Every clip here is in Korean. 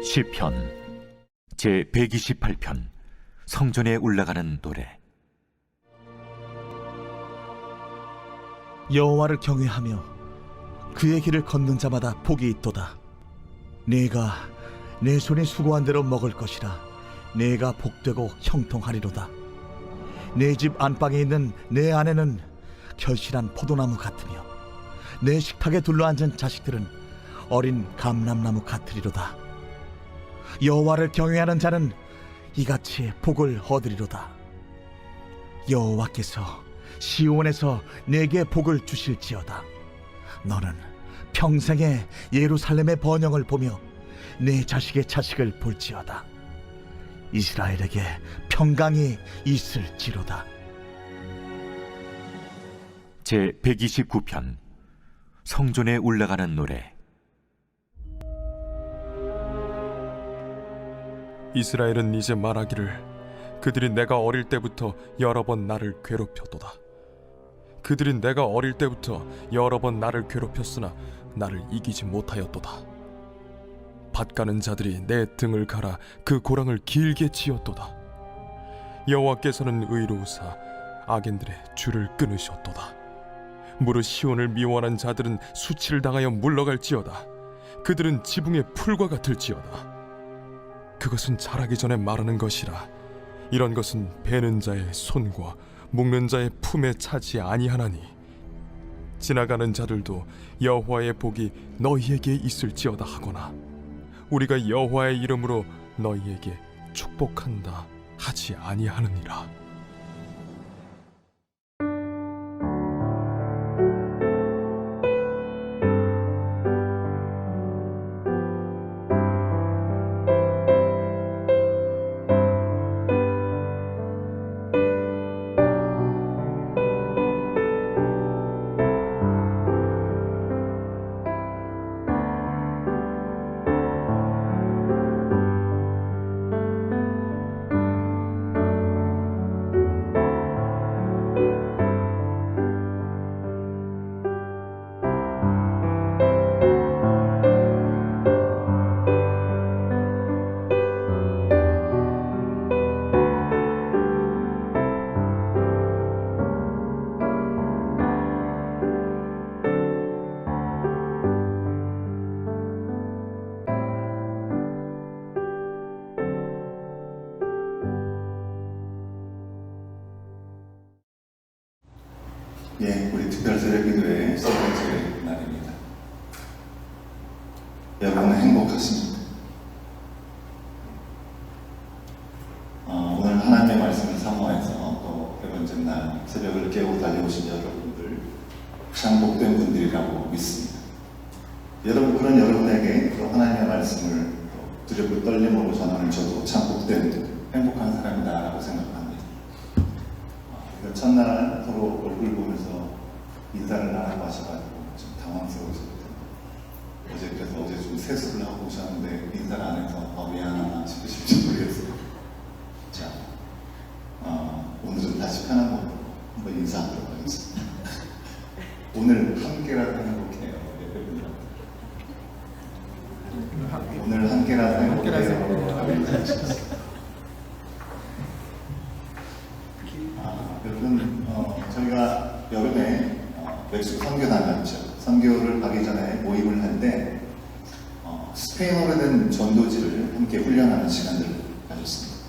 시편 제 128편 성전에 올라가는 노래. 여호와를 경외하며 그의 길을 걷는 자마다 복이 있도다. 내가 내 손이 수고한 대로 먹을 것이라. 내가 복되고 형통하리로다. 내 집 안방에 있는 내 아내는 결실한 포도나무 같으며 내 식탁에 둘러앉은 자식들은 어린 감람나무 같으리로다. 여호와를 경외하는 자는 이같이 복을 얻으리로다. 여호와께서 시온에서 내게 복을 주실지어다. 너는 평생에 예루살렘의 번영을 보며 내 자식의 자식을 볼지어다. 이스라엘에게 평강이 있을지로다. 제 129편 성전에 올라가는 노래. 이스라엘은 이제 말하기를 그들이 내가 어릴 때부터 여러 번 나를 괴롭혔도다. 그들이 내가 어릴 때부터 여러 번 나를 괴롭혔으나 나를 이기지 못하였도다. 밭가는 자들이 내 등을 갈아 그 고랑을 길게 치었도다. 여호와께서는 의로우사 악인들의 줄을 끊으셨도다. 무릇 시온을 미워하는 자들은 수치를 당하여 물러갈지어다. 그들은 지붕의 풀과 같을지어다. 그것은 자라기 전에 마르는 것이라. 이런 것은 베는 자의 손과 묶는 자의 품에 차지 아니하나니 지나가는 자들도 여호와의 복이 너희에게 있을지어다 하거나 우리가 여호와의 이름으로 너희에게 축복한다 하지 아니하느니라. 우리 특별 새벽기도의 세 번째 날입니다. 여러분은 행복하십니까? 오늘 하나님의 말씀을 사모해서 또 세 번째 날 새벽을 깨우고 달려오신 여러분들 참 복된 분들이라고 믿습니다. 여러분, 그런 여러분에게 또 하나님의 말씀을 두렵고 떨림으로 전하는 저도 참 복된 행복한 사람이다라고 생각합니다. 첫날 서로 얼굴 보면서 인사를 나누고 하셔가지고 좀 당황스러우셨거든요. 그래서 어제 좀 세수를 하고 오셨는데 인사를 안 해서 미안하나 싶으실지 모르겠어요. 자, 오늘 좀 다시 편한 거 한번 인사하도록 하겠습니다. 오늘 함께라도 행복해요. 오늘 함께라도 행복해요. 여러분, 저희가 여름에 멕시코 선교 다녔죠. 선교를 가기 전에 모임을 할 때 스페인어로 된 전도지를 함께 훈련하는 시간들을 가졌습니다.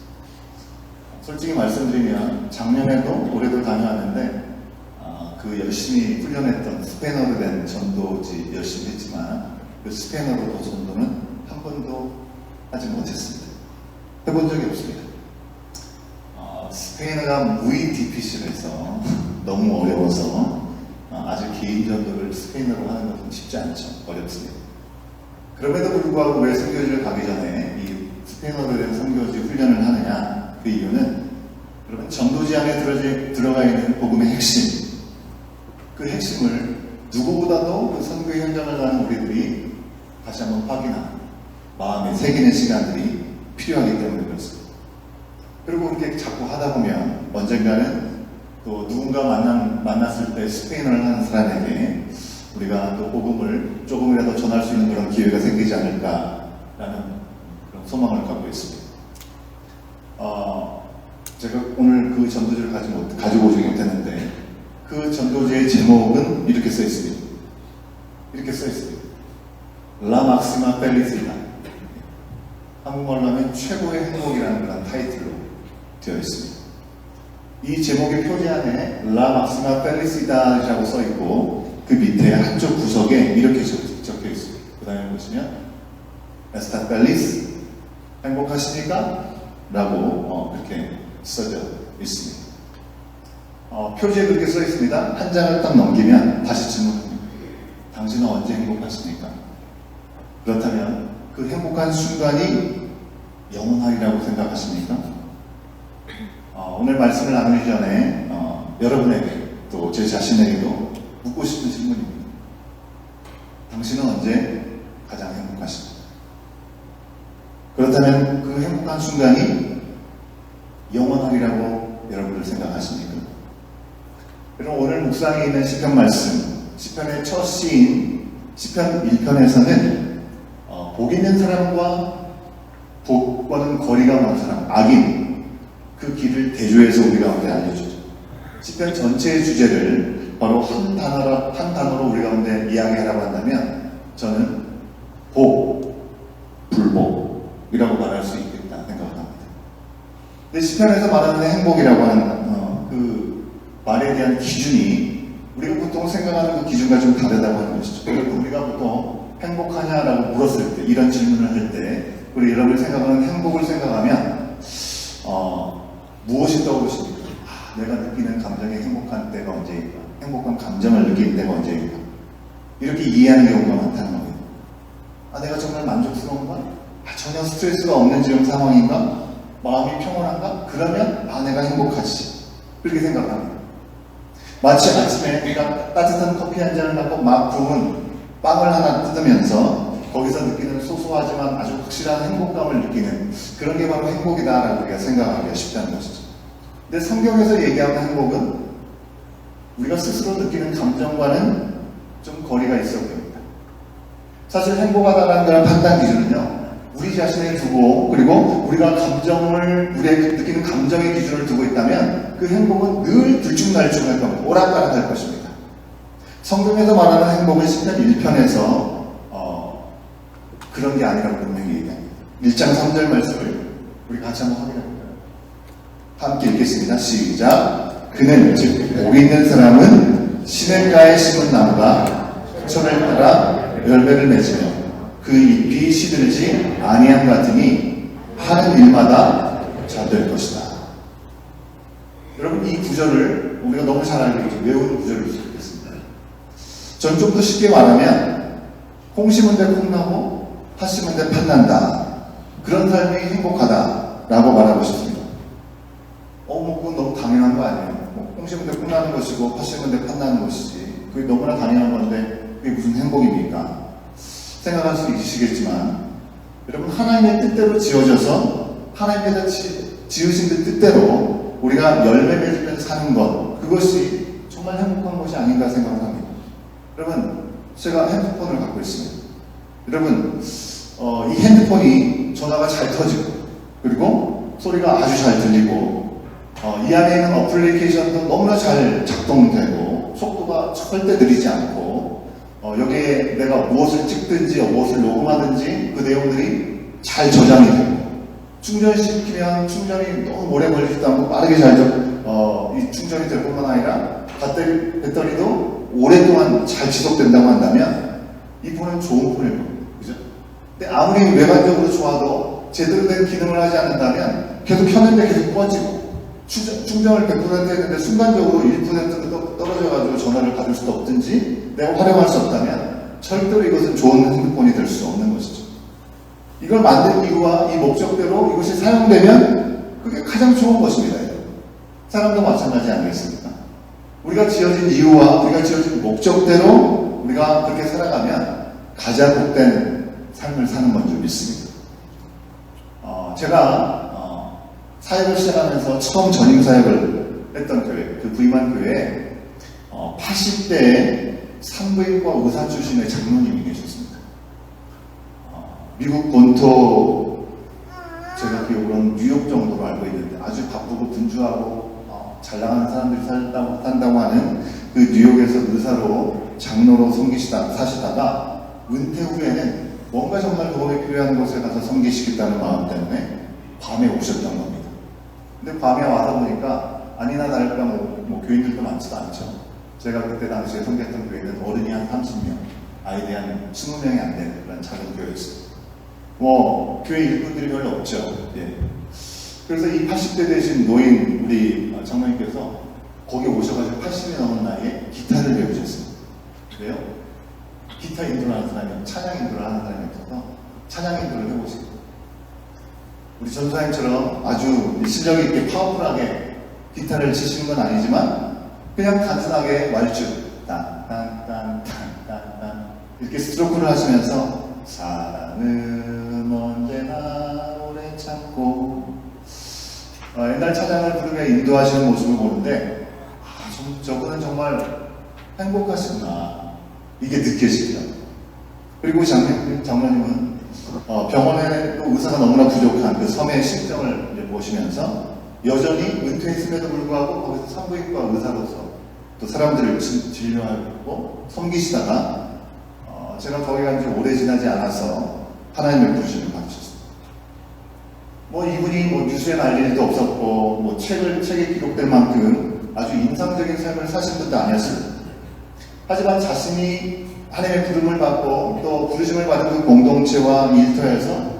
솔직히 말씀드리면 작년에도 올해도 다녀왔는데 그 열심히 훈련했던 스페인어로 된 전도지 열심히 했지만 그 스페인어로 전도는 한 번도 하지 못했습니다. 해본 적이 없습니다. 스페인어가 muy difícil해서 너무 어려워서 아주 개인 전도를 스페인어로 하는 것은 쉽지 않죠. 어렵습니다. 그럼에도 불구하고 왜 선교지를 가기 전에 이 스페인어로 된 선교지 훈련을 하느냐? 그 이유는 여러분, 전도지 안에 들어가 있는 복음의 핵심, 그 핵심을 누구보다도 그 선교 현장을 가는 우리들이 다시 한번 확인하고 마음에 새기는 시간들이 필요하기 때문에 그렇습니다. 그리고 이렇게 자꾸 하다 보면 언젠가는 또 누군가 만났을 때 스페인어를 하는 사람에게 우리가 또 복음을 조금이라도 전할 수 있는 그런 기회가 생기지 않을까라는 소망을 갖고 있습니다. 제가 오늘 그 전도지를 가지고 오지 못했는데 그 전도지의 제목은 이렇게 써 있습니다. 이렇게 써 있습니다. La Maxima Felicita. 한국말로 하면 최고의 행복이라는 그런 타이틀로 되어 있습니다. 이 제목의 표지 안에 La Maxima Felicita라고 써 있고 그 밑에 한쪽 구석에 이렇게 적혀 있습니다. 그 다음에 보시면 Está feliz? 행복하십니까? 라고 그렇게 써져 있습니다. 표지에 그렇게 써 있습니다. 한 장을 딱 넘기면 다시 질문합니다. 당신은 언제 행복하십니까? 그렇다면 그 행복한 순간이 영원하리라고 생각하십니까? 오늘 말씀을 나누기 전에 여러분에게 또 제 자신에게도 묻고 싶은 질문입니다. 당신은 언제 가장 행복하십니까? 그렇다면 그 행복한 순간이 영원하리라고 여러분들 생각하십니까? 그럼 오늘 묵상에 있는 시편 말씀, 시편의 첫 시인 시편 1편에서는 복 있는 사람과 복과는 거리가 먼 사람, 악인, 그 길을 대조해서 우리 가운데 알려주죠. 시편 전체의 주제를 바로 한 단어로 우리 가운데 이야기하라고 한다면 저는 복, 불복이라고 말할 수 있겠다 생각합니다. 근데 시편에서 말하는 행복이라고 하는 그 말에 대한 기준이 우리가 보통 생각하는 그 기준과 좀 다르다고 하는 것이죠. 그리고 우리가 보통 행복하냐라고 물었을 때, 이런 질문을 할 때 우리 여러분이 생각하는 행복을 생각하면 무엇이 떠오르십니까? 내가 느끼는 감정이 행복한 때가 언제일까? 행복한 감정을 느끼는 때가 언제일까? 이렇게 이해하는 경우가 많다는 겁니다. 내가 정말 만족스러운가? 전혀 스트레스가 없는 지금 상황인가? 마음이 평온한가? 그러면 내가 행복하지. 그렇게 생각합니다. 마치 아침에 우리가 따뜻한 커피 한 잔을 갖고 막 구운 빵을 하나 뜯으면서 거기서 느끼는 소소하지만 아주 확실한 행복감을 느끼는 그런 게 바로 행복이다라고 우리가 생각하기가 쉽다는 것이죠. 근데 성경에서 얘기하는 행복은 우리가 스스로 느끼는 감정과는 좀 거리가 있어 보입니다. 사실 행복하다는 그런 판단 기준은요, 우리 자신을 두고 그리고 우리가 우리의 느끼는 감정의 기준을 두고 있다면 그 행복은 늘 들쭉날쭉할 겁니다. 오락가락할 것입니다. 성경에서 말하는 행복은 시편 1편에서 그런 게 아니라고 분명히 얘기합니다. 1장 3절 말씀을 우리 같이 한번 확인해 볼까요? 함께 읽겠습니다. 시작. 그는 즉 복 있는 사람은 시냇가에 심은 나무가 철을 따라 열매를 맺으며 그 잎이 시들지 아니함 같으니 하는 일마다 잘 될 것이다. 여러분, 이 구절을 우리가 너무 잘 알고 있죠. 외우는 구절을 좋겠습니다. 전 좀 더 쉽게 말하면 콩 심은 데 콩나고 팥 심은 데 팥난다. 그런 삶이 행복하다라고 말하고 싶습니다. 그건 너무 당연한 거 아니에요? 콩 심은 데 콩나는 것이고 팥 심은 데 팥나는 것이지. 그게 너무나 당연한 건데 그게 무슨 행복입니까? 생각할 수 있으시겠지만 여러분, 하나님의 뜻대로 지어져서 하나님께서 지으신 그 뜻대로 우리가 열매 맺으면서 사는 것, 그것이 정말 행복한 것이 아닌가 생각합니다. 여러분, 제가 핸드폰을 갖고 있습니다. 여러분, 이 핸드폰이 전화가 잘 터지고 그리고 소리가 아주 잘 들리고 이 안에 있는 어플리케이션도 너무나 잘 작동되고 속도가 절대 느리지 않고 여기에 내가 무엇을 찍든지 무엇을 녹음하든지 그 내용들이 잘 저장이 되고 충전시키면 충전이 너무 오래 걸리지도 않고 빠르게 이 충전이 될 뿐만 아니라 배터리도 오랫동안 잘 지속된다고 한다면 이 폰은 좋은 폰일 겁니다. 그죠? 근데 아무리 외관적으로 좋아도 제대로 된 기능을 하지 않는다면 계속 켰는데 계속 꺼지고 충전을 100% 했는데 순간적으로 1% 떨어져가지고 전화를 받을 수도 없든지 내가 활용할 수 없다면 절대로 이것은 좋은 핸드폰이 될 수 없는 것이죠. 이걸 만든 이유와 이 목적대로 이것이 사용되면 그게 가장 좋은 것입니다. 사람도 마찬가지 아니겠습니까? 우리가 지어진 이유와 우리가 지어진 목적대로 우리가 그렇게 살아가면 가장 복된 삶을 사는 건 줄 믿습니다. 제가 사역을 시작하면서 처음 전임 사역을 했던 교회, 그 부임한 교회에 80대의 산부인과 의사 출신의 장로님이 계셨습니다. 미국 본토 제가 기억으로는 뉴욕 정도로 알고 있는데 아주 바쁘고 분주하고 잘 나가는 사람들이 산다고 하는 그 뉴욕에서 의사로 장로로 사시다가 은퇴 후에는 뭔가 정말 도움이 필요한 곳에 가서 섬기시겠다는 마음 때문에 밤에 오셨던 겁니다. 근데 밤에 와서 보니까 아니나 다를까 뭐 교인들도 많지도 않죠. 제가 그때 당시에 섬겼던 교회는 어른이 한 30명, 아이들이 한 20명이 안 되는 그런 작은 교회였어요. 교회 일꾼들이 별로 없죠. 예. 그래서 이 80대 되신 노인 우리 장로님께서 거기 오셔가지고 80이 넘은 나이에 기타를 배우셨어요. 그래요? 기타 인도를 하는 사람이, 찬양 인도를 하는 사람이 없어서 찬양 인도를 해보시고 우리 전사님처럼 아주 실력이 있게 파워풀하게 기타를 치시는 건 아니지만 그냥 단순하게 말주 딴딴딴딴딴 이렇게 스트로크를 하시면서 사랑은 언제나 오래 참고 옛날 찬양을 부르며 인도하시는 모습을 보는데 저분은 정말 행복하시구나 이게 느껴지더라고요. 그리고 장로님은 병원에 또 의사가 너무나 부족한 그 섬의 실정을 보시면서 여전히 은퇴했음에도 불구하고 거기서 산부인과 의사로서 또 사람들을 진료하고 섬기시다가 제가 거기 간 지 오래 지나지 않아서 하나님의 부르심을 받으셨습니다. 이분이 뉴스에 날 일도 없었고 책에 기록될 만큼 아주 인상적인 삶을 사신 분도 아니었습니다. 하지만 자신이 하나님의 부름을 받고 또 부르심을 받은 그 공동체와 일터에서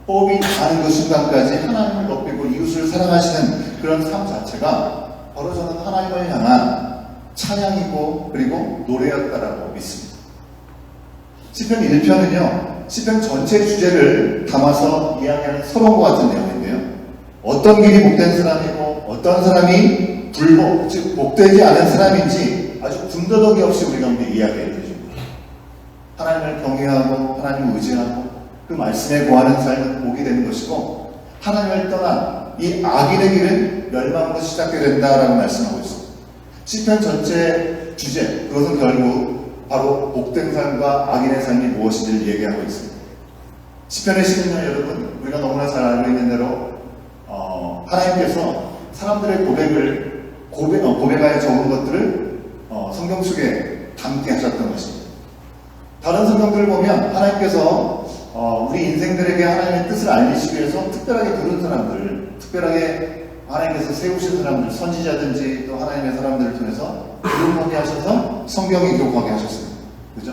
호흡이 닿는 그 순간까지 하나님을 높이고 이웃을 사랑하시는 그런 삶 자체가 바로 저는 하나님을 향한 찬양이고 그리고 노래였다라고 믿습니다. 시편 1편은요 시편 전체 주제를 담아서 이야기하는 서론과 같은 내용인데요, 어떤 길이 복된 사람이고 어떤 사람이 불복, 즉 복되지 않은 사람인지 아주 군더더기 없이 우리 가운데 이야기해 주십니다. 하나님을 경외하고 하나님을 의지하고 그 말씀에 구하는 삶은 복이 되는 것이고, 하나님을 떠난 이 악인의 길은 멸망으로 시작되게 된다라고 말씀하고 있습니다. 시편 전체 주제, 그것은 결국 바로 복된 삶과 악인의 삶이 무엇인지를 얘기하고 있습니다. 시편의 시는요, 여러분, 우리가 너무나 잘 알고 있는 대로 하나님께서 사람들의 고백하여 적은 것들을 성경 속에 담게 하셨던 것입니다. 다른 성경들을 보면 하나님께서 우리 인생들에게 하나님의 뜻을 알리시기 위해서 특별하게 부른 사람들, 특별하게 하나님께서 세우신 사람들, 선지자든지 또 하나님의 사람들을 통해서 기록하게 하셔서 성경에 기록하게 하셨습니다. 그죠?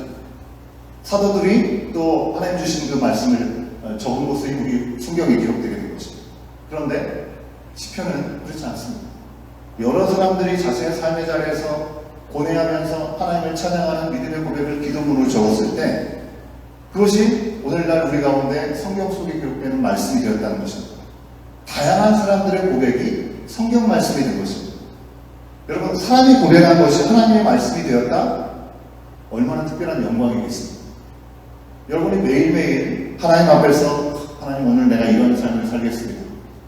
사도들이 또 하나님 주신 그 말씀을 적은 것이 우리 성경에 기록되게 된 것입니다. 그런데 시편은 그렇지 않습니다. 여러 사람들이 자신의 삶의 자리에서 고뇌하면서 하나님을 찬양하는 믿음의 고백을 기도문으로 적었을 때 그것이 오늘날 우리 가운데 성경 속에 기록되는 말씀이 되었다는 것입니다. 다양한 사람들의 고백이 성경 말씀이 된 것입니다. 여러분, 사람이 고백한 것이 하나님의 말씀이 되었다? 얼마나 특별한 영광이겠습니까? 여러분이 매일매일 하나님 앞에서 하나님 오늘 내가 이런 삶을 살겠습니다.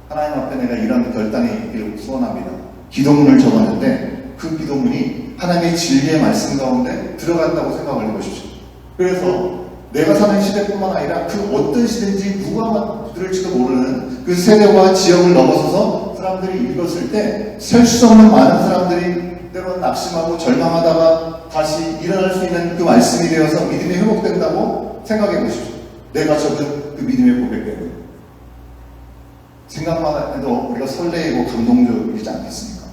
하나님 앞에 내가 이런 결단이 있기를 소원합니다. 기도문을 적었는데 그 기도문이 하나님의 진리의 말씀 가운데 들어갔다고 생각을 해보십시오. 그래서 내가 사는 시대뿐만 아니라 그 어떤 시대인지 누가 들을지도 모르는 그 세대와 지역을 넘어서서 사람들이 읽었을 때 셀 수 없는 많은 사람들이 때로는 낙심하고 절망하다가 다시 일어날 수 있는 그 말씀이 되어서 믿음이 회복된다고 생각해 보십시오. 내가 적은 그 믿음의 고백 때문에. 생각만 해도 우리가 설레이고 감동적이지 않겠습니까?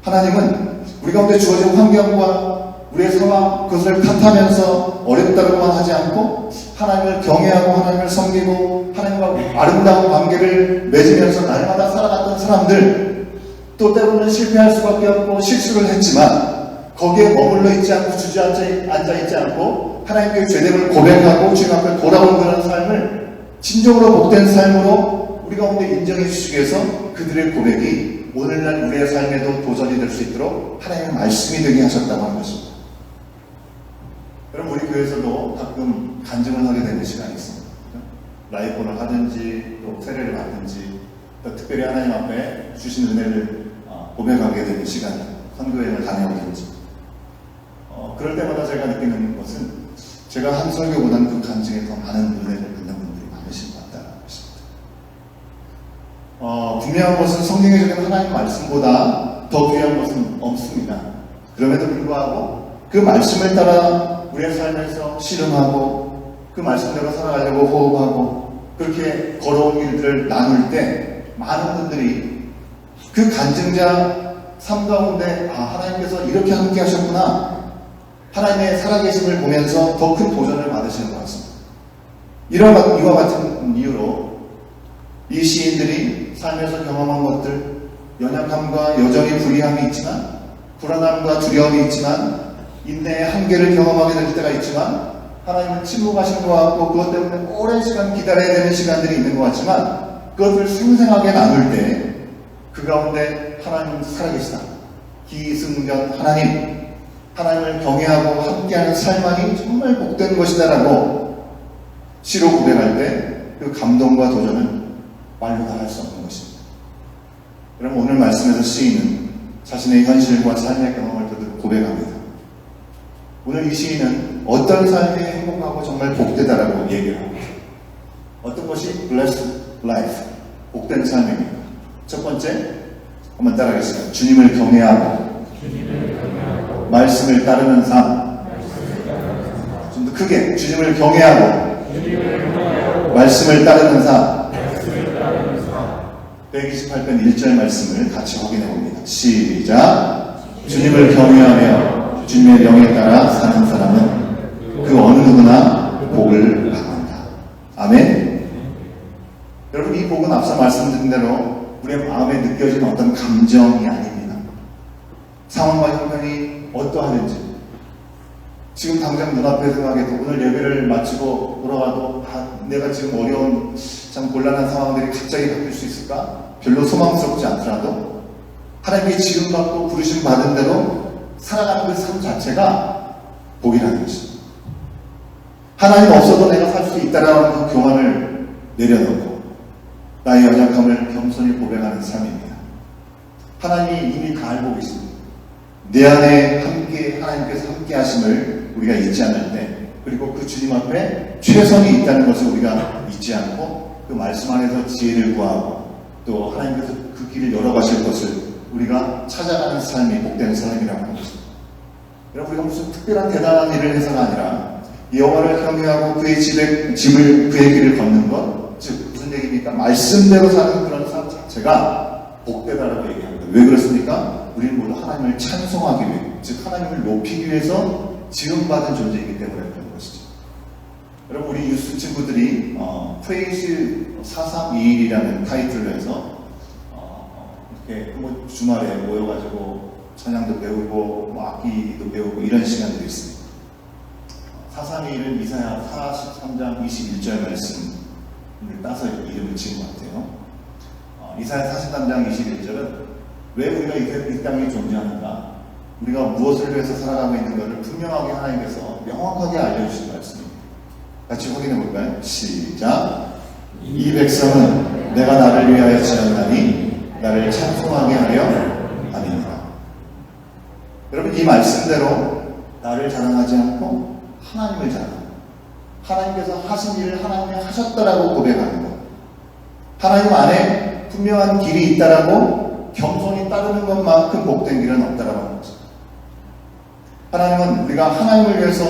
하나님은 우리 가운데 주어진 환경과 우리의 상황, 그것을 탓하면서 어렵다고만 하지 않고 하나님을 경외하고 하나님을 섬기고 하나님과 아름다운 관계를 맺으면서 날마다 살아갔던 사람들, 또 때로는 실패할 수밖에 없고 실수를 했지만 거기에 머물러 있지 않고 주저앉아 있지 않고 하나님께 죄됨을 고백하고 주님 앞에 돌아온 그런 삶을 진정으로 복된 삶으로 우리 가운데 인정해 주시기 위해서 그들의 고백이 오늘날 우리의 삶에도 도전이 될 수 있도록 하나님의 말씀이 되게 하셨다고 하는 것입니다. 여러분, 우리 교회에서도 가끔 간증을 하게 되는 시간이 있습니다. 라이브를 하든지 또 세례를 받든지 또 특별히 하나님 앞에 주신 은혜를 고백하게 되는 시간, 선교여행을 다녀오든지 그럴 때마다 제가 느끼는 것은 제가 한 설교보다는 그 간증에 더 많은 은혜를 받는 분들이 많으신 것 같다는 것입니다. 분명한 것은 성경에 적힌 하나님 말씀보다 더 귀한 것은 없습니다. 그럼에도 불구하고 그 말씀을 따라 우리의 삶에서 실험하고 그 말씀대로 살아가려고 호흡하고 그렇게 걸어온 일들을 나눌 때 많은 분들이 그 간증자 삶 가운데 하나님께서 이렇게 함께 하셨구나, 하나님의 살아계심을 보면서 더 큰 도전을 받으시는 것 같습니다. 이와 같은 이유로 이 시인들이 삶에서 경험한 것들, 연약함과 여전히 불의함이 있지만, 불안함과 두려움이 있지만, 인내의 한계를 경험하게 될 때가 있지만, 하나님은 침묵하신 것 같고 그것 때문에 오랜 시간 기다려야 되는 시간들이 있는 것 같지만, 그것을 생생하게 나눌 때 그 가운데 하나님은 살아계시다, 기승전 하나님을 경외하고 함께하는 삶만이 정말 복된 것이다라고 시로 고백할 때 그 감동과 도전은 말로 다 할 수 없는 것입니다. 그럼 오늘 말씀에서 시인은 자신의 현실과 삶의 경험을 고백합니다. 오늘 이 시인은 어떤 삶이 행복하고 정말 복되다라고 얘기를 합니다. 어떤 것이 blessed life, 복된 삶입니까? 첫 번째, 한번 따라하겠습니다. 주님을 경외하고 말씀을 따르는 삶. 좀 더 크게, 주님을 경외하고 말씀을 따르는 삶. 128편 1절 말씀을 같이 확인해 봅니다. 시작. 주님을 경외하며 주님의 명에 따라 사는 사람은 그 어느 누구나 복을 받는다. 아멘. 여러분, 이 복은 앞서 말씀드린 대로 우리의 마음에 느껴지는 어떤 감정이 아닙니다. 상황과 형편이 어떠하든지, 지금 당장 눈앞에 생각해도 오늘 예배를 마치고 돌아가도 내가 지금 어려운 참 곤란한 상황들이 갑자기 바뀔 수 있을까? 별로 소망스럽지 않더라도 하나님께 지금 받고 부르심 받은 대로 살아가는 그 삶 자체가 복이라는 것입니다. 하나님 없어도 내가 살 수 있다라는 그 교만을 내려놓고 나의 연약함을 겸손히 고백하는 삶입니다. 하나님이 이미 다 알고 계십니다. 내 안에 하나님께서 함께 하심을 우리가 잊지 않을 때, 그리고 그 주님 앞에 최선이 있다는 것을 우리가 잊지 않고 그 말씀 안에서 지혜를 구하고 또 하나님께서 그 길을 열어가실 것을 우리가 찾아가는 삶이 복되는 삶이라고 하는 것입니다. 여러분, 우리가 무슨 특별한 대단한 일을 해서가 아니라 여호와를 경외하고 그의 집을 그의 길을 걷는 것, 즉 무슨 얘기입니까? 말씀대로 사는 그런 삶 자체가 복되다라고 얘기합니다. 왜 그렇습니까? 우리는 모두 하나님을 찬송하기 위해, 즉 하나님을 높이기 위해서 지음받은 존재이기 때문에 그런 것이죠. 여러분, 우리 유스 친구들이 프레이즈 4321이라는 타이틀로 해서 이렇게 뭐 주말에 모여가지고 찬양도 배우고 악기도 배우고 이런 시간들이 있습니다. 4321은 이사야 43장 21절 말씀을 따서 이름을 지은 것 같아요. 이사야 43장 21절은 왜 우리가 이 땅에 존재하는가, 우리가 무엇을 위해서 살아가고 있는 것을 분명하게 하나님께서 명확하게 알려주신 말씀입니다. 같이 확인해 볼까요? 시작. 이 백성은 내가 나를 위하여 지었나니 나를 찬송하게 하려 함이니라. 여러분, 이 말씀대로 나를 자랑하지 않고 하나님을 자랑합니다. 하나님께서 하신 일을 하나님이 하셨다라고 고백하는 것, 하나님 안에 분명한 길이 있다라고 겸손히 따르는 것만큼 복된 길은 없다라고 하는 거죠. 하나님은 우리가 하나님을 위해서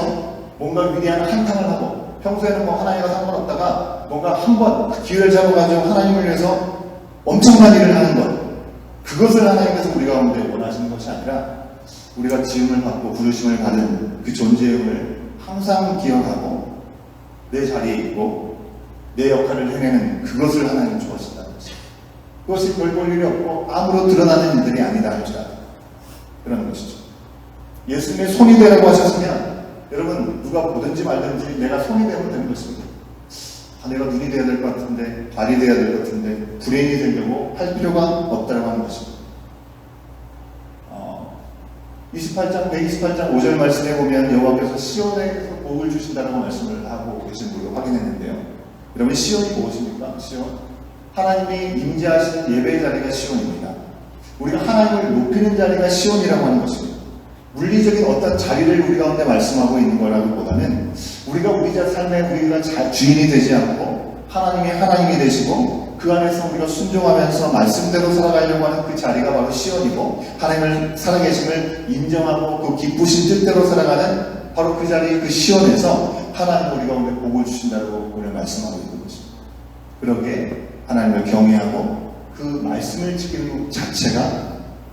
뭔가 위대한 한탕을 하고, 평소에는 뭐 하나님과 상관없다가 뭔가 한번 기회를 잡아가지고 하나님을 위해서 엄청난 일을 하는 것, 그것을 하나님께서 우리 가운데 원하시는 것이 아니라 우리가 지음을 받고 부르심을 받은 그 존재임을 항상 기억하고 내 자리에 있고 내 역할을 해내는 그것을 하나님 좋아하신다는 것입니다. 그것이 별 볼 일이 없고 아무로 드러나는 일들이 아니다 할지라도 그런 것이죠. 예수님의 손이 되라고 하셨으면 여러분, 누가 보든지 말든지 내가 손이 되면 되는 것입니다. 내가 눈이 되어야 될 것 같은데, 발이 되어야 될 것 같은데 브레인이 되려고 할 필요가 없다고 하는 것입니다. 128장 5절 말씀에 보면 여호와께서 시온에서 복을 주신다고 말씀을 하고 계신 걸로 확인했는데요. 여러분, 시온이 무엇입니까? 시온, 하나님이 임재하시는 예배의 자리가 시온입니다. 우리가 하나님을 높이는 자리가 시온이라고 하는 것입니다. 물리적인 어떤 자리를 우리 가운데 말씀하고 있는 거라기보다는 우리가 우리 삶에 우리가 주인이 되지 않고 하나님이 되시고 그 안에서 우리가 순종하면서 말씀대로 살아가려고 하는 그 자리가 바로 시온이고, 하나님을 살아계심을 인정하고 그 기쁘신 뜻대로 살아가는 바로 그 자리, 그 시온에서 하나님 우리가 오늘 복을 주신다고 오늘 말씀하고 있는 것입니다. 그러기에 하나님을 경외하고 그 말씀을 지키는 것 자체가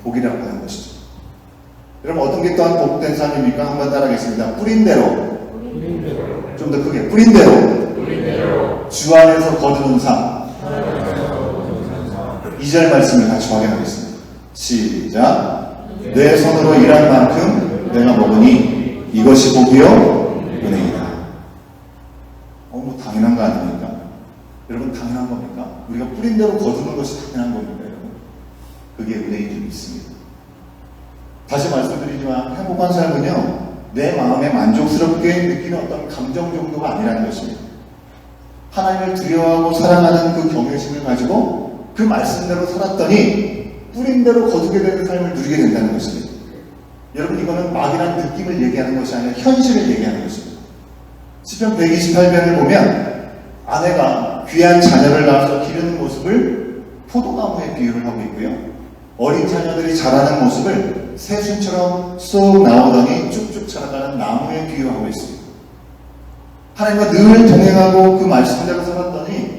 복이라고 하는 것이죠. 여러분, 어떤 게 또한 복된 삶입니까? 한번 따라하겠습니다. 뿌린 대로. 좀 더 크게. 뿌린 대로. 주 안에서 거두는 삶. 2절 말씀을 같이 확인하겠습니다. 시작. 내 손으로 일한 만큼 내가 먹으니 이것이 복이요 은혜이다. 뭐 당연한 거 아닙니까? 여러분, 당연한 겁니까? 우리가 뿌린 대로 거두는 것이 당연한 겁니까, 여러분? 그게 은혜인 줄 믿습니다. 다시 말씀드리지만 행복한 삶은요, 내 마음에 만족스럽게 느끼는 어떤 감정 정도가 아니라는 것입니다. 하나님을 두려워하고 사랑하는 그 경외심을 가지고 그 말씀대로 살았더니 뿌린 대로 거두게 되는 삶을 누리게 된다는 것입니다. 여러분, 이거는 막이란 느낌을 얘기하는 것이 아니라 현실을 얘기하는 것입니다. 시편 128편을 보면 아내가 귀한 자녀를 낳아서 기르는 모습을 포도나무에 비유를 하고 있고요. 어린 자녀들이 자라는 모습을 새순처럼 쏙 나오더니 쭉쭉 자라가는 나무에 비유하고 있습니다. 하나님과 늘 동행하고 그 말씀대로 살았더니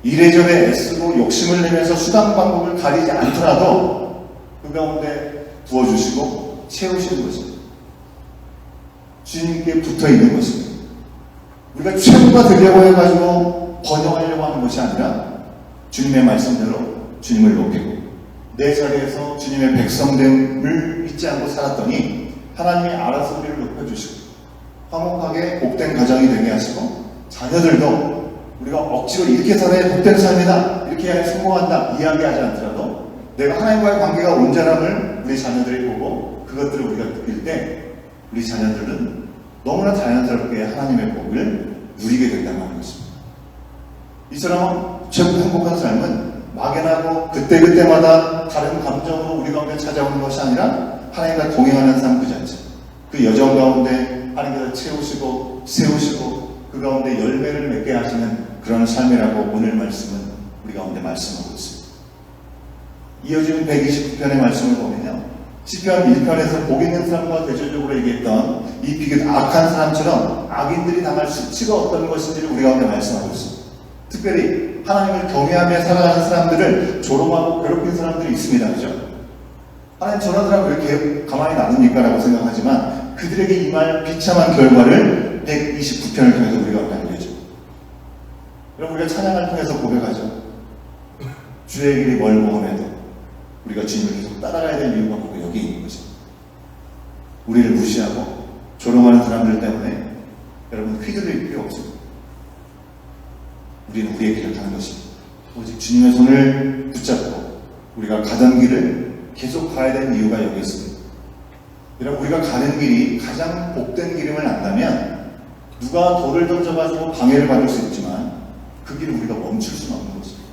이래저래 애쓰고 욕심을 내면서 수단 방법을 가리지 않더라도 그 가운데 부어주시고 채우시는 것입니다. 주님께 붙어있는 것입니다. 우리가 최고가 되려고 해가지고 번영하려고 하는 것이 아니라 주님의 말씀대로 주님을 높이고 내 자리에서 주님의 백성됨을 잊지 않고 살았더니 하나님이 알아서 우리를 높여주시고 화목하게 복된 가정이 되게 하시고, 자녀들도 우리가 억지로 이렇게 살아야 복된 삶이다, 이렇게 해야 성공한다 이야기하지 않더라도 내가 하나님과의 관계가 온전함을 우리 자녀들이 보고 그것들을 우리가 느낄 때 우리 자녀들은 너무나 자연스럽게 하나님의 복을 누리게 된다는 것입니다. 이처럼 최고 행복한 삶은 막연하고 그때그때마다 다른 감정으로 우리 가운데 찾아오는 것이 아니라 하나님과 동행하는 삶 그 자체, 그 여정 가운데 하나님께서 채우시고 세우시고 그 가운데 열매를 맺게 하시는 그런 삶이라고 오늘 말씀은 우리 가운데 말씀하고 있습니다. 이어지는 129편의 말씀을 보면요, 시편 1편에서 복 있는 사람과 대조적으로 얘기했던 이 비교 악한 사람처럼 악인들이 당할 수치가 어떤 것인지를 우리 가운데 말씀하고 있습니다. 특별히 하나님을 경외하며 살아가는 사람들을 조롱하고 괴롭힌 사람들이 있습니다. 그죠? 하나님 저런 사람 왜 이렇게 가만히 놔둡니까? 라고 생각하지만 그들에게 임할 비참한 결과를 129편을 통해서 우리가 알려죠. 여러분, 우리가 찬양을 통해서 고백하죠. 주의 길이 멀고 험해도 우리가 주님을 계속 따라가야 될 이유가 바로 여기 있는 것입니다. 우리를 무시하고 조롱하는 사람들 때문에 여러분 휘둘릴 필요 없습니다. 우리는 우리의 길을 가는 것입니다. 오직 주님의 손을 붙잡고 우리가 가던 길을 계속 가야 되는 이유가 여기 있습니다. 여러분, 우리가 가는 길이 가장 복된 길임을 안다면 누가 돌을 던져가지고 방해를 받을 수 있지만 그 길을 우리가 멈출 수는 없는 것입니다.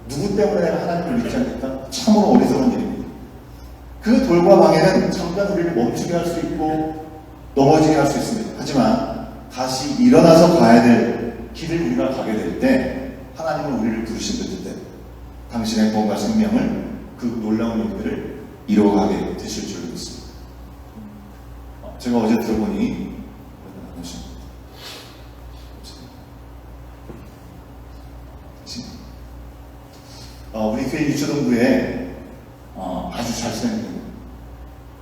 누구 때문에 내가 하나님을 믿지 않겠다? 참으로 어리석은 일입니다. 그 돌과 방해는 잠깐 우리를 멈추게 할 수 있고 넘어지게 할 수 있습니다. 하지만 다시 일어나서 가야 될 길을 우리가 가게 될 때 하나님은 우리를 부르신 그때 당신의 구원과 생명을 그 놀라운 일들을 이루어가게 되실 줄 믿습니다. 제가 어제 들어보니 우리 교회 유초동부에 아주 잘생긴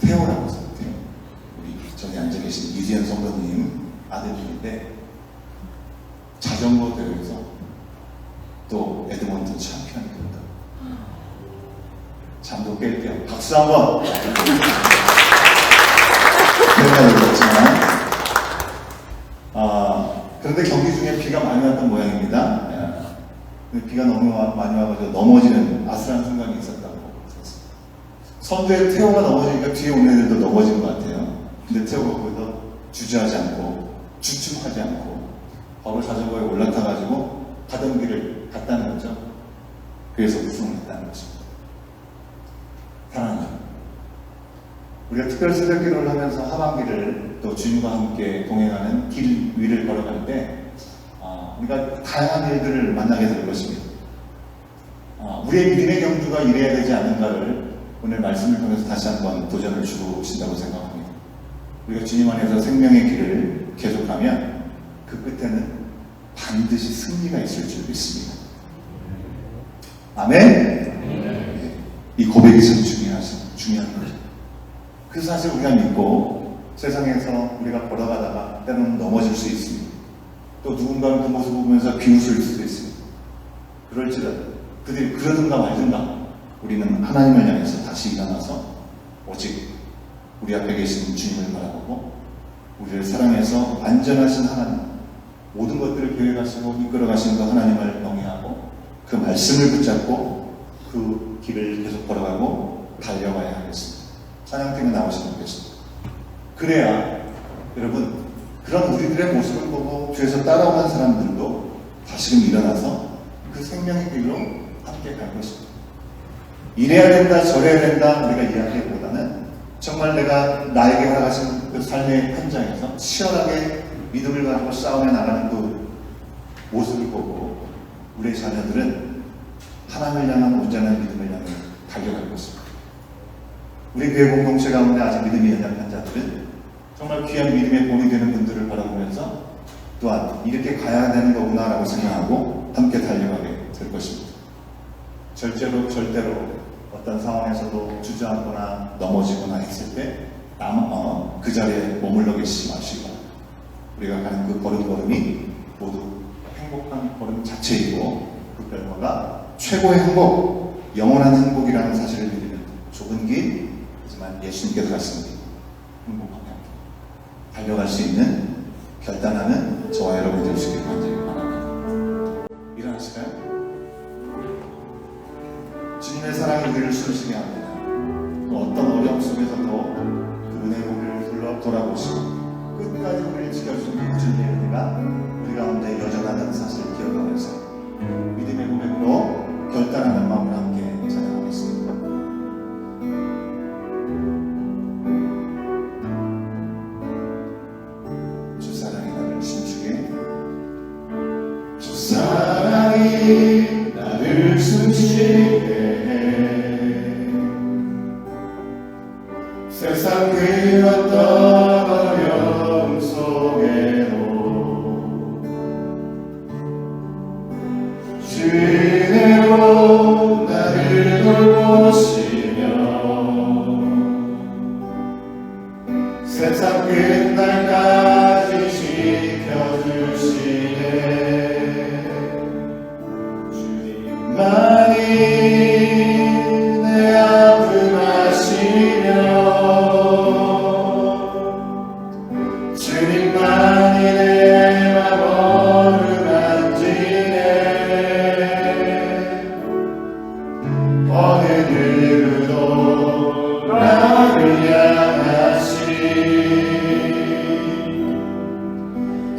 태호라고 있어요. 태호. 우리 저기 앉아 계신 유지현 성도님 아들인데 자전거 대회에서 또 에드먼튼 챔피언이 됩니다. 잠도 깰게요. 박수 한번. 그런데 경기 중에 비가 많이 왔던 모양입니다. 비가 너무 많이 와가지고 넘어지는 아슬한 순간이 있었다고. 선두에 태호가 넘어지니까 뒤에 오는 애들도 넘어진 것 같아요. 근데 태호가 거기서 주저하지 않고 주춤하지 않고 바로 자전거에 올라타가지고 가던 길을 갔다는 거죠. 그래서 우승을 했다는 것입니다. 사랑하는 우리가 특별 새벽 기도를 하면서 하반기를 또 주님과 함께 동행하는 길 위를 걸어갈 때 우리가 다양한 일들을 만나게 될 것입니다. 우리의 믿음의 경주가 이래야 되지 않는가를 오늘 말씀을 통해서 다시 한번 도전을 주신다고 생각합니다. 우리가 주님 안에서 생명의 길을 계속하면 그 끝에는 반드시 승리가 있을 줄 믿습니다. 아멘? 이 고백이 참 중요한 거죠. 그 사실 우리가 믿고 세상에서 우리가 걸어가다가 때로는 넘어질 수 있습니다. 또 누군가는 그 모습을 보면서 비웃을 수도 있습니다. 그럴지라도 그들이 그러든가 말든가 우리는 하나님을 향해서 다시 일어나서 오직 우리 앞에 계신 주님을 바라보고 우리를 사랑해서 안전하신 하나님, 모든 것들을 계획하시고 이끌어가시는 그 하나님을 경외하고 그 말씀을 붙잡고 그 길을 계속 걸어가고 달려가야 하겠습니다. 찬양팀에 나오시면 되겠습니다. 그래야 여러분, 그런 우리들의 모습을 보고 주에서 따라오는 사람들도 다시금 일어나서 그 생명의 길로 함께 갈 것입니다. 이래야 된다 저래야 된다 우리가 이야기하기보다는 정말 내가 나에게 허락하신 그 삶의 현장에서 치열하게 믿음을 가지고 싸움해 나가는 그 모습을 보고 우리의 자녀들은 하나님을 향한 온전한 믿음을 향해 달려갈 것입니다. 우리 교회 공동체 가운데 아직 믿음이 연약한 자들은 정말 귀한 믿음의 본이 되는 분들을 바라보면서 또한 이렇게 가야 되는 거구나라고 생각하고 함께 달려가게 될 것입니다. 절대로 어떤 상황에서도 주저앉거나 넘어지거나 했을 때 그 자리에 머물러 계시지 마시고 우리가 가는 그 걸음걸음이 모두 행복한 걸음 자체이고 그 결과가 최고의 행복, 영원한 행복이라는 사실을 믿으면 좁은 길, 하지만 예수님께서 가신 길 행복하게 달려갈 수 있는 결단하는 저와 여러분이 되시길 간절히 바랍니다. 일어나실까요? 주님의 사랑이 우리를 숨쉬게 합니다. 또 어떤 어려움 속에서도 그 은혜의 우리를 돌아보시고 끝까지 우리를 지켜주는 구주님의 은혜가 우리 가운데 여전하다는 사실을 기억하면서 믿음의 고백으로 결단하는 마음으로 함께 찬양하겠습니다. 주 사랑이 나를 춤추게, 주 사랑이 나를 숨쉬게 세상 그 어떤 어려움 속에도 주의 은혜로 나를 돌보시며 세상 끝날까지 지켜주시네. 주님만이 내 아픔 아시며 주님만이 내 맘을 만지네. 어느 누구도 나를 향하시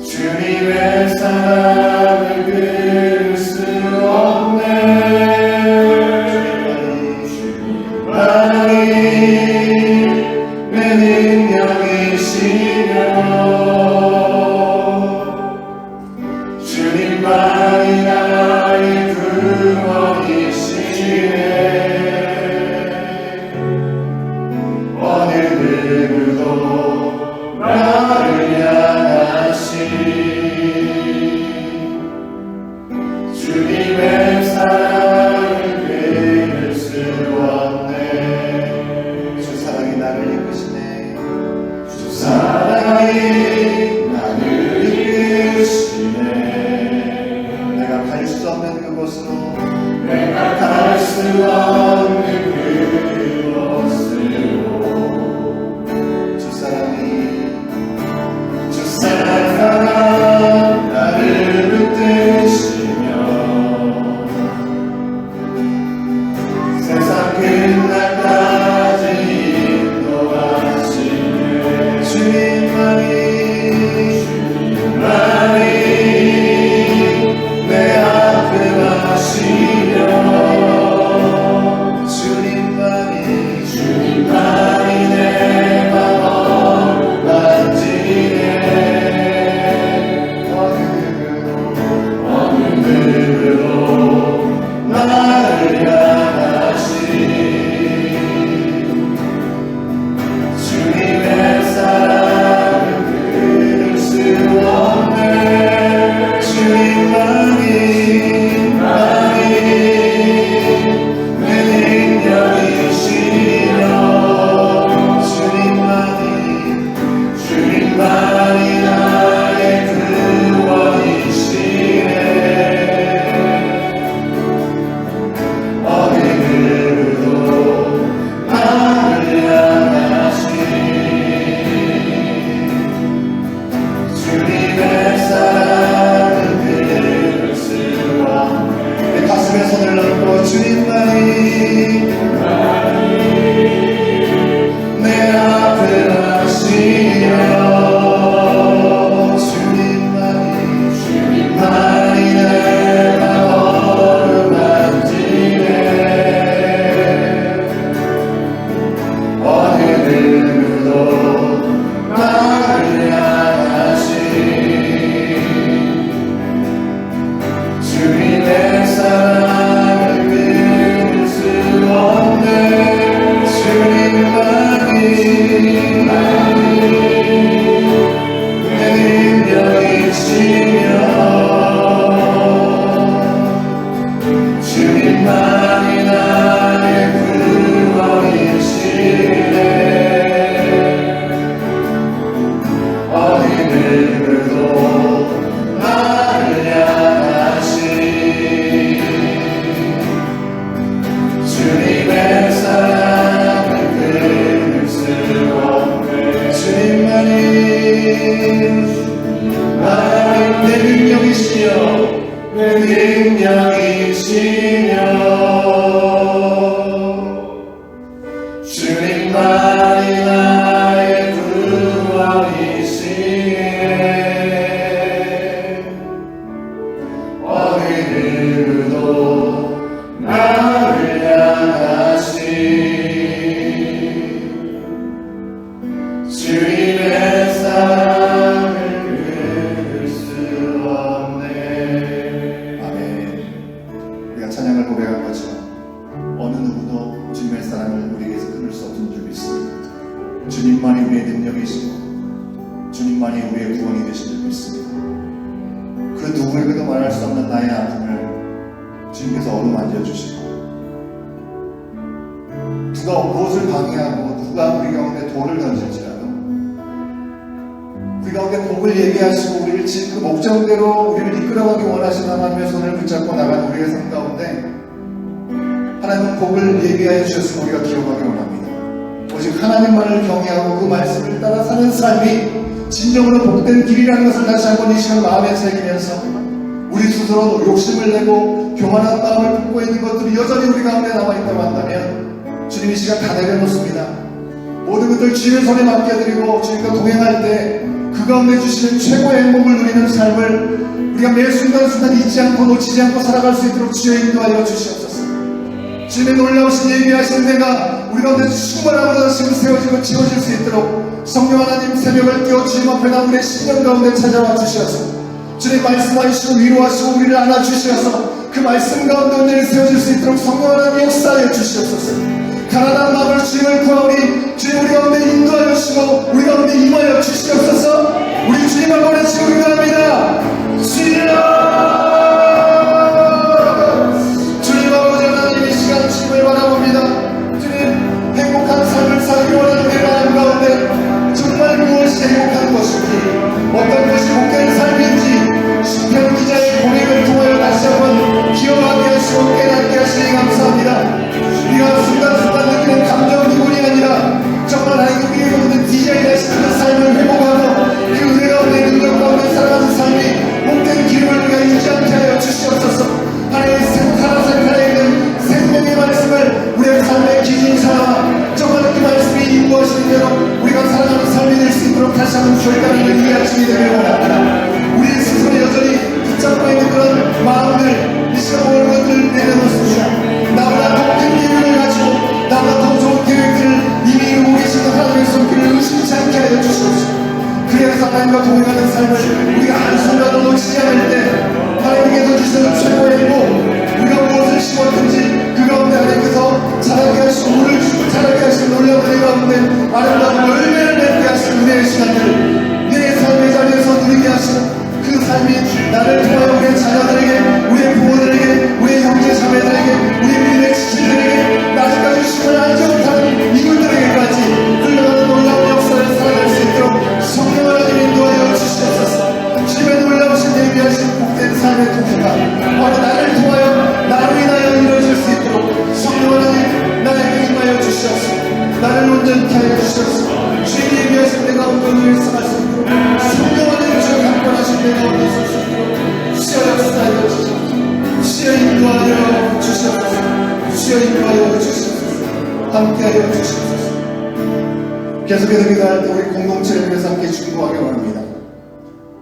주님의 사랑을 끊을 수 없네. 주님만이 내 능력이시며 주님만이 나의 구원이시네. 어느 누구도 나를 향하시 주님의 사랑을 끊을 수 없네. 주 사랑이 나를 이끄시네. 주 사랑이 나를 이끄시네. 내가 갈 수 없는 그곳으로, 내가 갈 수 없는 그곳으로 주 사랑 나를 붙드시며 세상 끝날까지 인도하시네. 주님만이 내 아픔 아시며 주님 주님만이 나의 구원이시네. 어느 누구도 나를 향하시 주님의 사랑을 끊을 수 없네. 아멘. 우리가 찬양을 고백한 것처럼 어느 누구도 주님의 사랑을 우리에게서 끊을 수 없는 줄 믿습니다. 주님만이 우리의 능력이시고 주님만이 우리의 구원이 되신 줄 믿습니다. 그 누구에게도 말할 수 없는 나의 아픔을 주님께서 어루만져 주시고, 누가 무엇을 방해하고 누가 우리 가운데 돌을 던질지라도 우리 가운데 복을 얘기하시고 우리를 지금 그 목적대로 우리를 이끌어가기 원하시는 하나님의 손을 붙잡고 나간 우리의 삶 가운데 하나님은 복을 얘기하여 주셨으면 우리가 기억하기 원합니다. 오직 하나님만을 경외하고 그 말씀을 따라 사는 삶이 진정으로 복된 길이라는 것을 다시 한번 이 시간 마음에 새기면서 우리 스스로 욕심을 내고 교만한 마음을 품고 있는 것들이 여전히 우리 가운데 남아있다고 한다면 주님이 이 시간 다 내려놓습니다. 모든 것들 주님의 손에 맡겨드리고 주님과 동행할 때 그 가운데 주시는 최고의 행복을 누리는 삶을 우리가 매 순간순간 잊지 않고 놓치지 않고 살아갈 수 있도록 주여 인도하여 주시옵소서. 주님의 놀라우신 예비하신 내가 우리 가운데 충만함으로 다시 세워지고 지워질 수 있도록 성령 하나님 새벽을 깨워 주님 앞에 나 우리의 심령 가운데 찾아와 주시옵소서. 주님 말씀하시고 위로하시고 우리를 안아주시어서 그 말씀 가운데 온전히 세워질 수 있도록 성령 하나님 역사하여 주시옵소서. 가난한 마음을 주님을 구하오니 주님 우리 가운데 인도하여 주시고 우리 가운데 임하여 주시옵소서. 우리 주님을 보내시고 기도합니다. 주님 아버지 하나님 이 시간 주님을 바라봅니다. 주님 행복한 삶을 살기 원하는 내 마음 가운데 정말 무엇이 행복한 것인지 어떤 것이 복된 삶인지 시편 기자의 고백을 통하여 다시 한번 기억하게 하시고 깨닫게 하시니 감사합니다. 우리가 순간순간 느끼는 감정 기분이 아니라 정말 하나님의 가운데 디자인하시는 그 삶을 회복하고 그 은혜 가운데 능력 가운데 살아가는 삶이 복된 기름을 우리가 잊지 않게 하여 주시옵소서. 하나님의 살아있는 생명의 말씀을 우리의 삶의 기준 삼아 정말 그 말씀이 인도하시는 대로 우리가 살아가는 삶이 될 수 있도록 다시 한번 결단을 이해하시게 되길 원합니다. 우리 스스로 여전히 붙잡고 있는 그런 마음들 이 시간 모든 것들을 내려놓습니다. 나보다 더 큰 계획을 가지고 나보다 더 좋은 계획들을 이미 이루고 계시는 하나님의 손길을 의심치 않게 하여 주시옵소서. 그래서 하나님과 동행하는 삶을 우리가 한순간도 놓치지 않을 때 하나님께서 주시는 최고의 행복, 우리가 무엇을 심었든지 그 가운데 하나님께서 자라게 하시고 물을 주고 자라게 하시는 놀라운 은혜 가운데 아름다운 열매를 맺게 하시는 은혜의 시간들을 내 삶의 자리에서 누리게 하시는 그 삶이 나를 통하여 우리의 자녀들에게, 우리의 부모들에게, 우리의 형제 자매들에게, 우리 믿음의 지체들에게, 아직까지 시간을 알지 못하는 이들에게까지 흘러가는 놀라운 역사를 살아갈 수 있도록 성령 하나님 인도하여 주시옵소서. 주님의 놀라우신 예비하신 복된 삶의 통해가 바로 나를 통하여 나로 인하여 이루어질 수 있도록 성령 하나님 나에게 임하여 주시옵소서. 나를 온전케 하여 주시옵소서. 주님 예비하신 내가 온전히 일상할 수 있도록 성령 하나님 주여 강권하신 내가 온전히 설 수 있도록 주여 역사하여 주시옵소서. 주여 인도하여 주시옵소서. 주여 인도하여 주시옵소서. 함께하여 주시옵소서. 계속해서 기도할 때 우리 공동체를 위해서 함께 중보하기 원합니다.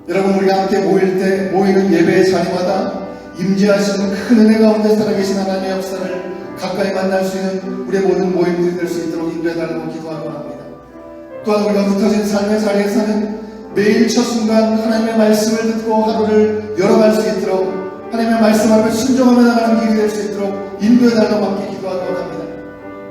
여러분 우리가 함께 모일 때 모이는 예배의 자리마다 임재하시는 큰 은혜 가운데 살아계신 하나님의 역사를 가까이 만날 수 있는 우리의 모든 모임들이 될 수 있도록 인도해달라고 기도하기 원합니다. 또한 우리가 흩어진 삶의 자리에서는 매일 첫 순간 하나님의 말씀을 듣고 하루를 열어갈 수 있도록 하나님의 말씀 앞에 순종하며 나가는 길이 될 수 있도록 인도해달라고 함께 기도하기 원합니다.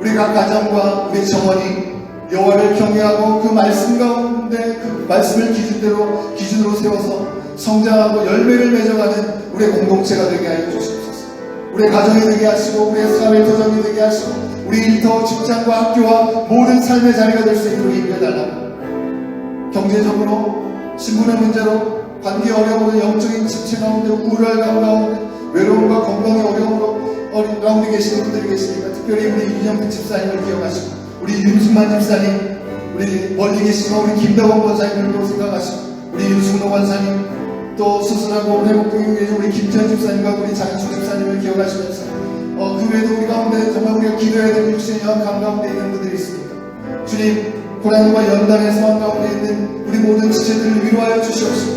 우리 각 가정과 우리 정원이 여호와를 경외하고 그 말씀 가운데 그 말씀을 기준으로 세워서 성장하고 열매를 맺어가는 우리의 공동체가 되게 하여 주시옵소서. 우리의 가정이 되게 하시고 우리의 사회 도정이 되게 하시고 우리 일터, 직장과 학교와 모든 삶의 자리가 될 수 있도록 인도해달라고. 경제적으로, 신분의 문제로, 관계 어려움으로, 영적인 집체 가운데, 우울감 가운데, 외로움과 건강의 어려움으로 가운데 계시는 분들이 계시니까 특별히 우리 윤영태 집사님을 기억하시고 우리 윤승만 집사님, 우리 멀리 계시고 우리 김덕원 권사님들도 생각하시고 우리 윤승로 권사님, 또 수술하고 회복되기 위해 우리 김천 집사님과 우리 장수 집사님을 기억하시면서 그 외에도 우리 가운데 정말 우리가 기도해야 될 육신의 감 가운데 있는 분들이 있습니다. 주님, 고난과 연단의 상황 가운데 있는 우리 모든 지체들을 위로하여 주시옵소서.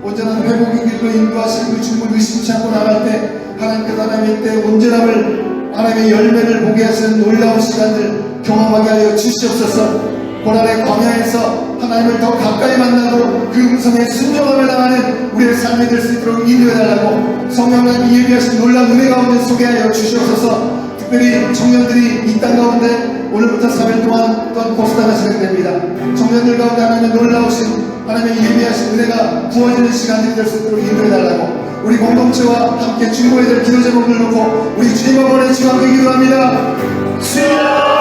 온전한 회복의 길로 인도하시는 그 주님을 의심치 않고 나갈 때 하나님께서 하나님의 때 온전함을 하나님의 열매를 보게 하시는 놀라운 시간들 경험하게 하여 주시옵소서. 고난의 광야에서 하나님을 더 가까이 만나고 그 음성에 순종하며 나가는 우리의 삶이 될 수 있도록 인도해달라고 성령님 예비하신 놀라운 은혜 가운데 소개하여 주시옵소서. 특별히 청년들이 이 땅 가운데 오늘부터 3일 동안 또한 고스타가 진행됩니다. 청년들 가운데 하나님의 놀라우신 하나님의 예비하신 은혜가 부어지는 시간이 될 수 있도록 인도해달라고 우리 공동체와 함께 중보해야 될 기도 제목을 놓고 우리 주님 앞에 지원하게 기도합니다. 주여!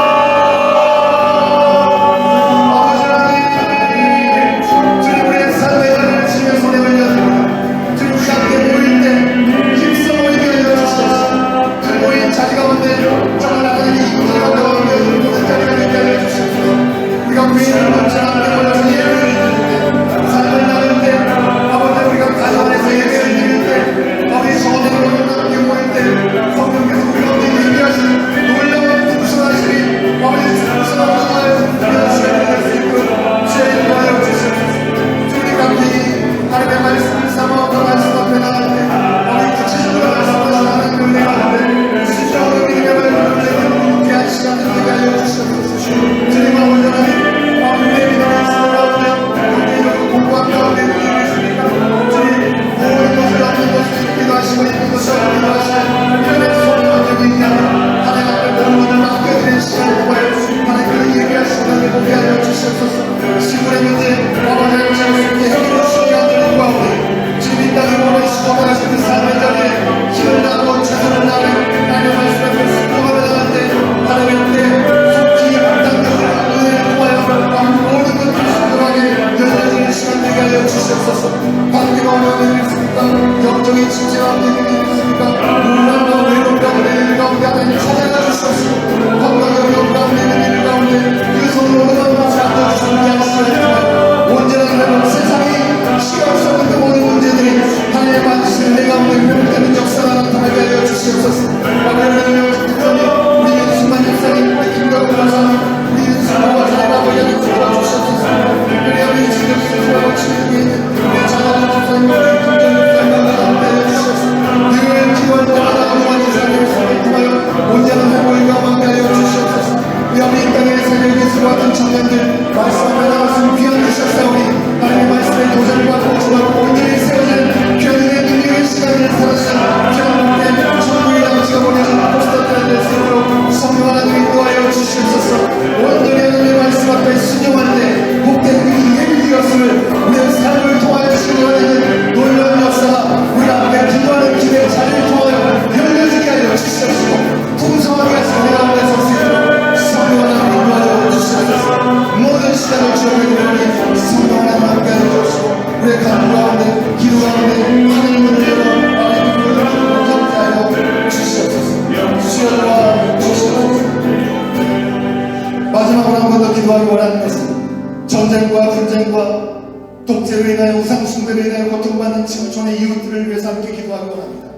마지막으로 한 번 더 기도하기 원하는 것은 전쟁과 분쟁과 독재로 인하여 우상숭배로 인하여 고통받는 지구촌의 이웃들을 위해서 함께 기도하기 원합니다.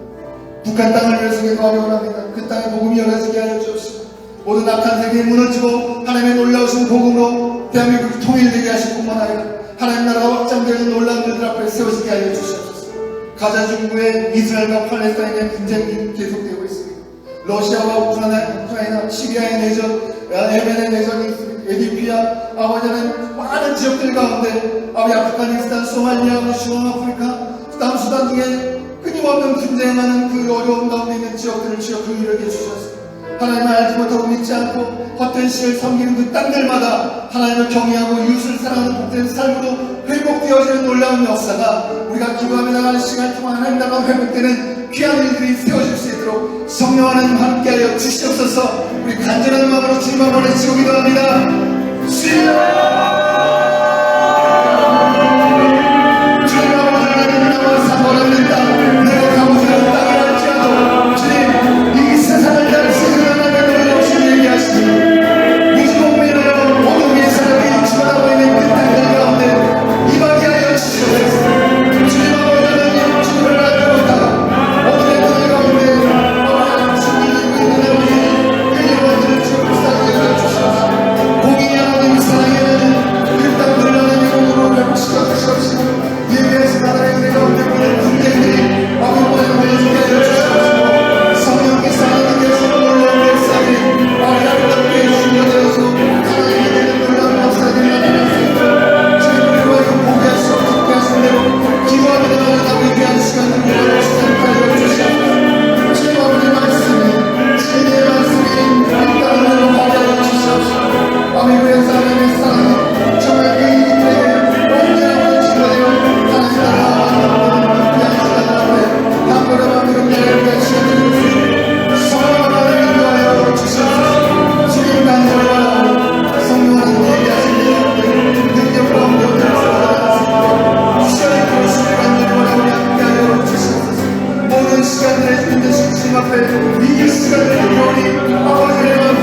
북한 땅을 위해서 기도하기 원합니다. 그 땅에 복음이 열어지게 하여 주옵시고 모든 악한 세계에 무너지고 하나님의 놀라우신 복음으로 대한민국이 통일되게 하실 뿐만 아니라 하나님 나라가 확장되는 놀라운 일들 앞에 세워지게 하여 주시옵소서. 가자 중부의 이스라엘과 팔레스타인의 분쟁이 계속되고 있습니다. 러시아와 우크라이나, 시리아의 내전, 예멘의 내전이 있습니다. 에디오피아, 아버지는 많은 지역들 가운데 아프가니스탄, 소말리아, 중앙아프리카, 남수단 등의 끊임없는 분쟁하는 그 어려운 가운데 있는 지역들을 주여 긍휼하게 주셨습니다. 하나님을 알지 못하고 믿지 않고 헛된 신을 섬기는 그 땅들마다 하나님을 경외하고 이웃을 사랑하는 복된 삶으로 회복되어지는 놀라운 역사가 우리가 기도하며 나가는 시간 동안 하나님 나라가 회복되는 귀한 일들이 세워질 수 있도록 성령 하나님 함께하여 주시옵소서. 우리 간절한 마음으로 주님 앞에 치고 기도합니다. 주여! 주님 예수가 내 영혼이 아버지의